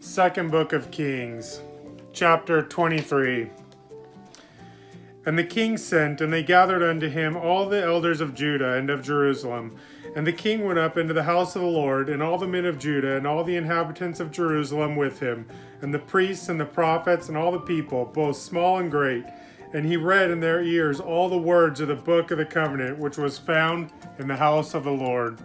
Second Book of Kings, chapter 23. And the king sent, and they gathered unto him all the elders of Judah and of Jerusalem. And the king went up into the house of the Lord, and all the men of Judah, and all the inhabitants of Jerusalem with him, and the priests and the prophets, and all the people, both small and great. And he read in their ears all the words of the book of the covenant, which was found in the house of the Lord.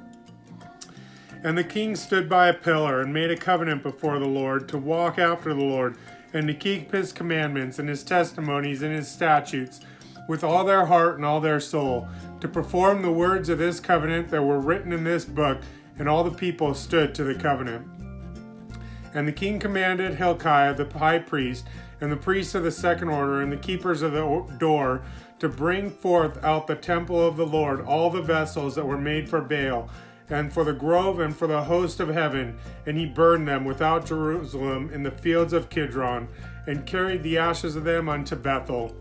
And the king stood by a pillar, and made a covenant before the Lord, to walk after the Lord, and to keep his commandments, and his testimonies, and his statutes, with all their heart and all their soul, to perform the words of this covenant that were written in this book. And all the people stood to the covenant. And the king commanded Hilkiah the high priest, and the priests of the second order, and the keepers of the door, to bring forth out the temple of the Lord all the vessels that were made for Baal, and for the grove, and for the host of heaven. And he burned them without Jerusalem in the fields of Kidron, and carried the ashes of them unto Bethel.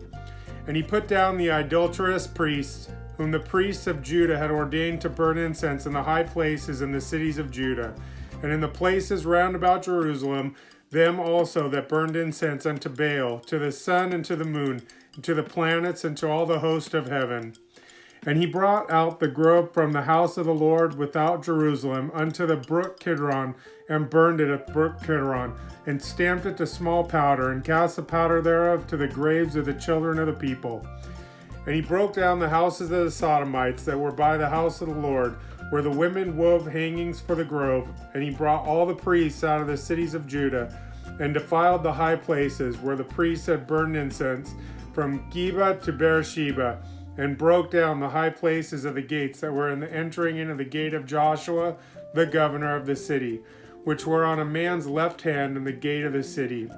And he put down the idolatrous priests, whom the priests of Judah had ordained to burn incense in the high places in the cities of Judah, and in the places round about Jerusalem, them also that burned incense unto Baal, to the sun and to the moon, and to the planets, and to all the host of heaven. And he brought out the grove from the house of the Lord without Jerusalem unto the brook Kidron, and burned it at brook Kidron, and stamped it to small powder, and cast the powder thereof to the graves of the children of the people. And he broke down the houses of the Sodomites that were by the house of the Lord, where the women wove hangings for the grove. And he brought all the priests out of the cities of Judah, and defiled the high places where the priests had burned incense, from Geba to Beersheba, and broke down the high places of the gates that were in the entering into the gate of Joshua, the governor of the city, which were on a man's left hand in the gate of the city.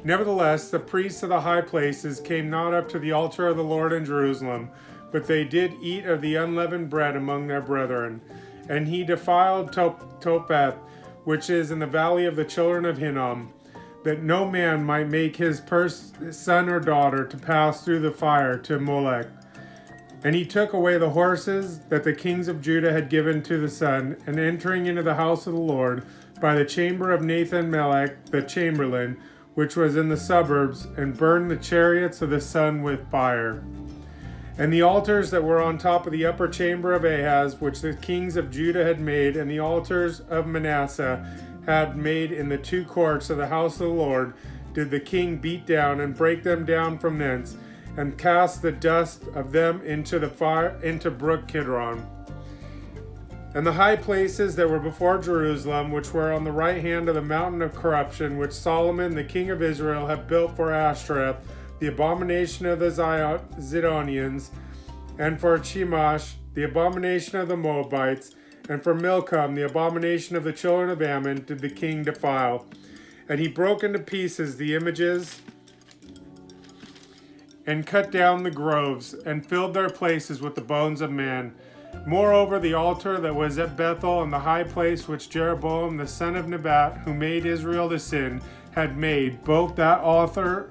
Nevertheless, the priests of the high places came not up to the altar of the Lord in Jerusalem, but they did eat of the unleavened bread among their brethren. And he defiled Topheth, which is in the valley of the children of Hinnom, that no man might make his son or daughter to pass through the fire to Molech. And he took away the horses that the kings of Judah had given to the sun, and entering into the house of the Lord by the chamber of Nathan-melech the chamberlain, which was in the suburbs, and burned the chariots of the sun with fire. And the altars that were on top of the upper chamber of Ahaz, which the kings of Judah had made, and the altars of Manasseh had made in the two courts of the house of the Lord, did the king beat down, and break them down from thence, and cast the dust of them into the fire into brook Kidron. And the high places that were before Jerusalem, which were on the right hand of the mountain of corruption, which Solomon the king of Israel had built for Ashtoreth, the abomination of the Zidonians, and for Chemosh, the abomination of the Moabites, and for Milcom, the abomination of the children of Ammon, did the king defile. And he broke into pieces the images, and cut down the groves, and filled their places with the bones of men. Moreover, the altar that was at Bethel, and the high place which Jeroboam the son of Nebat, who made Israel to sin, had made, both that altar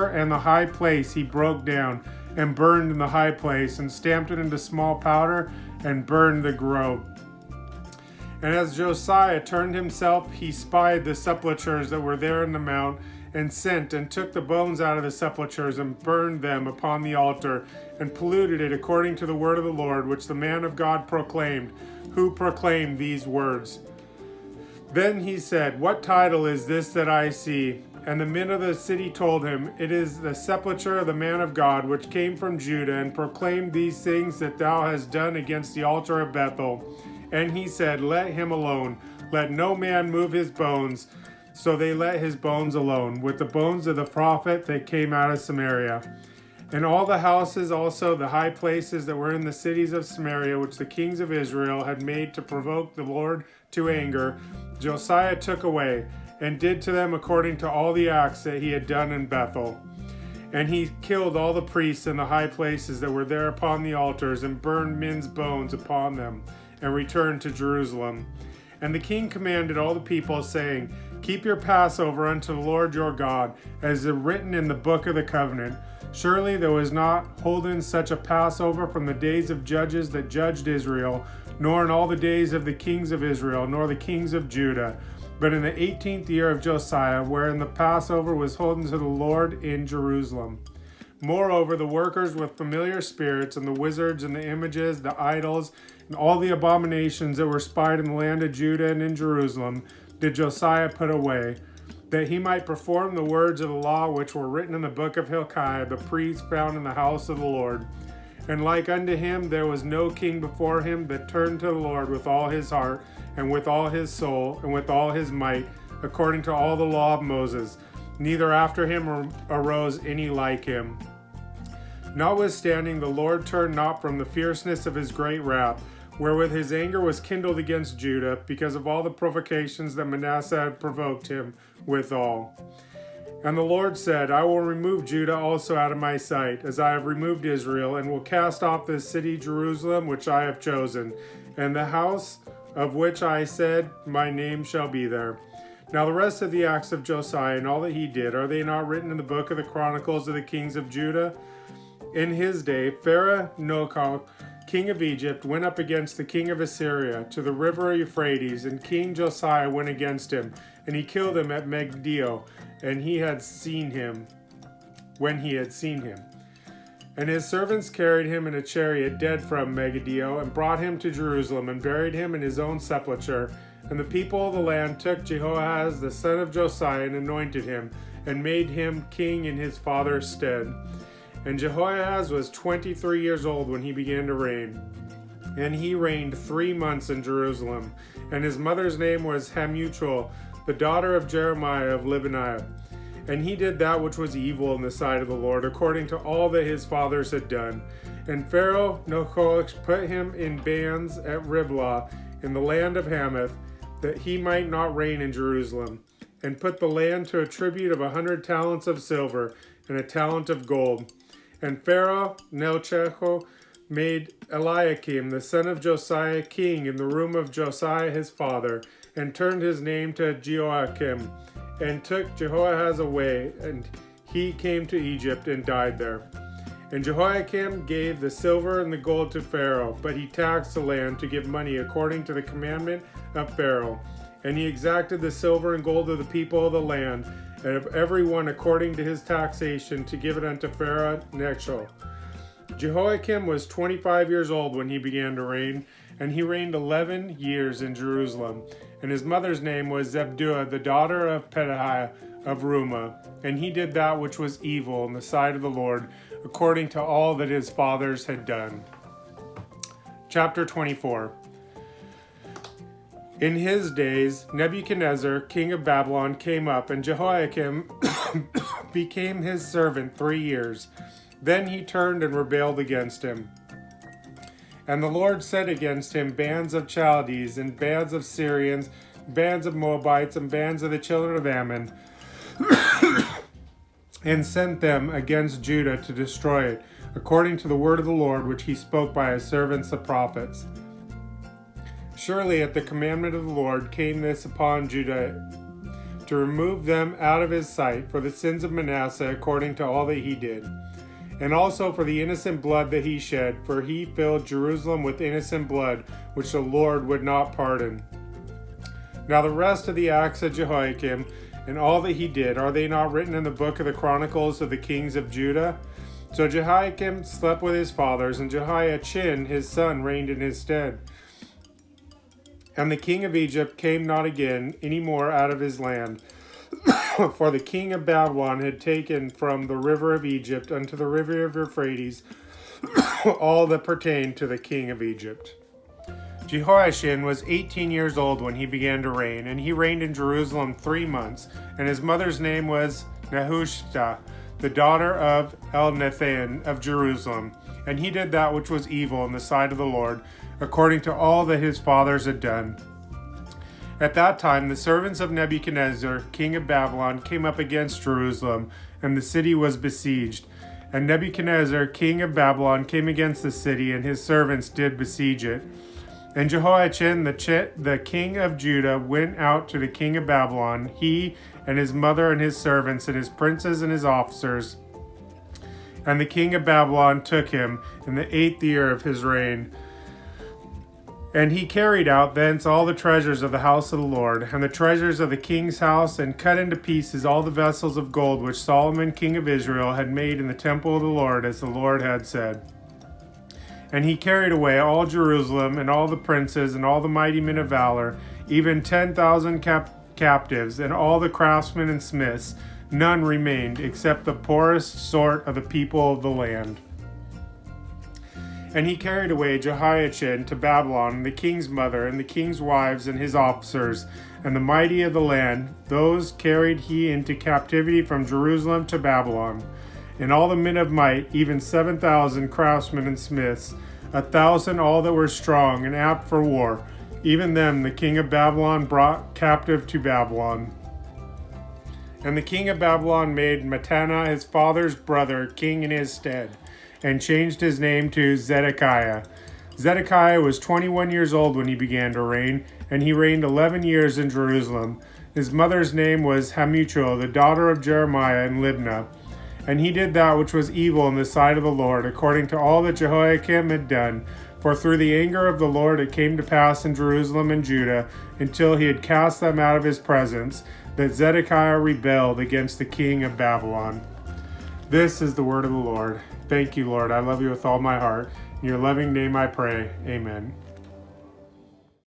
and the high place he broke down, and burned in the high place, and stamped it into small powder, and burned the grove. And as Josiah turned himself, he spied the sepulchres that were there in the mount, and sent and took the bones out of the sepulchres, and burned them upon the altar, and polluted it according to the word of the Lord, which the man of God proclaimed, who proclaimed these words. Then he said, What title is this that I see? And the men of the city told him, It is the sepulchre of the man of God, which came from Judah, and proclaimed these things that thou hast done against the altar of Bethel. And he said, Let him alone, let no man move his bones. So they let his bones alone, with the bones of the prophet that came out of Samaria. And all the houses also, the high places that were in the cities of Samaria, which the kings of Israel had made to provoke the Lord to anger, Josiah took away, and did to them according to all the acts that he had done in Bethel. And he killed all the priests in the high places that were there upon the altars, and burned men's bones upon them, and returned to Jerusalem. And the king commanded all the people, saying, Keep your Passover unto the Lord your God, as is written in the book of the covenant. Surely there was not holden such a Passover from the days of judges that judged Israel, nor in all the days of the kings of Israel, nor the kings of Judah, but in the 18th year of Josiah, wherein the Passover was holden to the Lord in Jerusalem. Moreover, the workers with familiar spirits, and the wizards, and the images, the idols, and all the abominations that were spied in the land of Judah and in Jerusalem, did Josiah put away, that he might perform the words of the law which were written in the book of Hilkiah, the priest, found in the house of the Lord. And like unto him there was no king before him that turned to the Lord with all his heart, and with all his soul, and with all his might, according to all the law of Moses. Neither after him arose any like him. Notwithstanding, the Lord turned not from the fierceness of his great wrath, wherewith his anger was kindled against Judah, because of all the provocations that Manasseh had provoked him withal. And the Lord said, I will remove Judah also out of my sight, as I have removed Israel, and will cast off this city Jerusalem, which I have chosen, and the house of which I said, my name shall be there. Now the rest of the acts of Josiah and all that he did, are they not written in the book of the Chronicles of the kings of Judah? In his day, Pharaoh Necho, king of Egypt, went up against the king of Assyria to the river Euphrates, and King Josiah went against him, and he killed him at Megiddo, when he had seen him. And his servants carried him in a chariot dead from Megiddo, and brought him to Jerusalem, and buried him in his own sepulchre. And the people of the land took Jehoahaz the son of Josiah, and anointed him, and made him king in his father's stead. And Jehoahaz was 23 years old when he began to reign. And he reigned 3 months in Jerusalem. And his mother's name was Hamutal, the daughter of Jeremiah of Libaniah. And he did that which was evil in the sight of the Lord, according to all that his fathers had done. And Pharaoh Necho put him in bands at Riblah, in the land of Hamath, that he might not reign in Jerusalem, and put the land to a tribute of 100 talents of silver, and a talent of gold. And Pharaoh Necho made Eliakim, the son of Josiah, king in the room of Josiah his father, and turned his name to Jehoiachin, and took Jehoahaz away, and he came to Egypt and died there. And Jehoiakim gave the silver and the gold to Pharaoh, but he taxed the land to give money according to the commandment of Pharaoh. And he exacted the silver and gold of the people of the land, and of every one according to his taxation, to give it unto Pharaoh Necho. Jehoiakim was 25 years old when he began to reign, and he reigned 11 years in Jerusalem. And his mother's name was Zebduah, the daughter of Pedaiah of Rumah. And he did that which was evil in the sight of the Lord, according to all that his fathers had done. Chapter 24. In his days, Nebuchadnezzar, king of Babylon, came up, and Jehoiakim became his servant 3 years. Then he turned and rebelled against him. And the Lord set against him bands of Chaldees, and bands of Syrians, bands of Moabites, and bands of the children of Ammon, and sent them against Judah to destroy it, according to the word of the Lord which he spoke by his servants the prophets. Surely at the commandment of the Lord came this upon Judah, to remove them out of his sight for the sins of Manasseh, according to all that he did, and also for the innocent blood that he shed, for he filled Jerusalem with innocent blood, which the Lord would not pardon. Now the rest of the acts of Jehoiakim, and all that he did, are they not written in the book of the Chronicles of the kings of Judah? So Jehoiakim slept with his fathers, and Jehoiachin his son reigned in his stead. And the king of Egypt came not again any more out of his land, for the king of Babylon had taken from the river of Egypt unto the river of Euphrates all that pertained to the king of Egypt. Jehoiachin was 18 years old when he began to reign, and he reigned in Jerusalem 3 months, and his mother's name was Nehushta, the daughter of Elnathan of Jerusalem. And he did that which was evil in the sight of the Lord, according to all that his fathers had done. At that time the servants of Nebuchadnezzar, king of Babylon, came up against Jerusalem, and the city was besieged. And Nebuchadnezzar, king of Babylon, came against the city, and his servants did besiege it. And Jehoiachin, the king of Judah, went out to the king of Babylon, he and his mother and his servants and his princes and his officers. And the king of Babylon took him in the 8th year of his reign. And he carried out thence all the treasures of the house of the Lord, and the treasures of the king's house, and cut into pieces all the vessels of gold which Solomon king of Israel had made in the temple of the Lord, as the Lord had said. And he carried away all Jerusalem, and all the princes, and all the mighty men of valor, even 10,000 captives, and all the craftsmen and smiths. None remained, except the poorest sort of the people of the land. And he carried away Jehoiachin to Babylon, and the king's mother, and the king's wives, and his officers, and the mighty of the land. Those carried he into captivity from Jerusalem to Babylon. And all the men of might, even 7,000 craftsmen and smiths, 1,000 all that were strong and apt for war. Even them the king of Babylon brought captive to Babylon. And the king of Babylon made Mattanah his father's brother king in his stead, and changed his name to Zedekiah. Zedekiah was 21 years old when he began to reign, and he reigned 11 years in Jerusalem. His mother's name was Hamuchel, the daughter of Jeremiah and Libnah. And he did that which was evil in the sight of the Lord, according to all that Jehoiakim had done. For through the anger of the Lord it came to pass in Jerusalem and Judah, until he had cast them out of his presence, that Zedekiah rebelled against the king of Babylon. This is the word of the Lord. Thank you, Lord. I love you with all my heart. In your loving name I pray. Amen.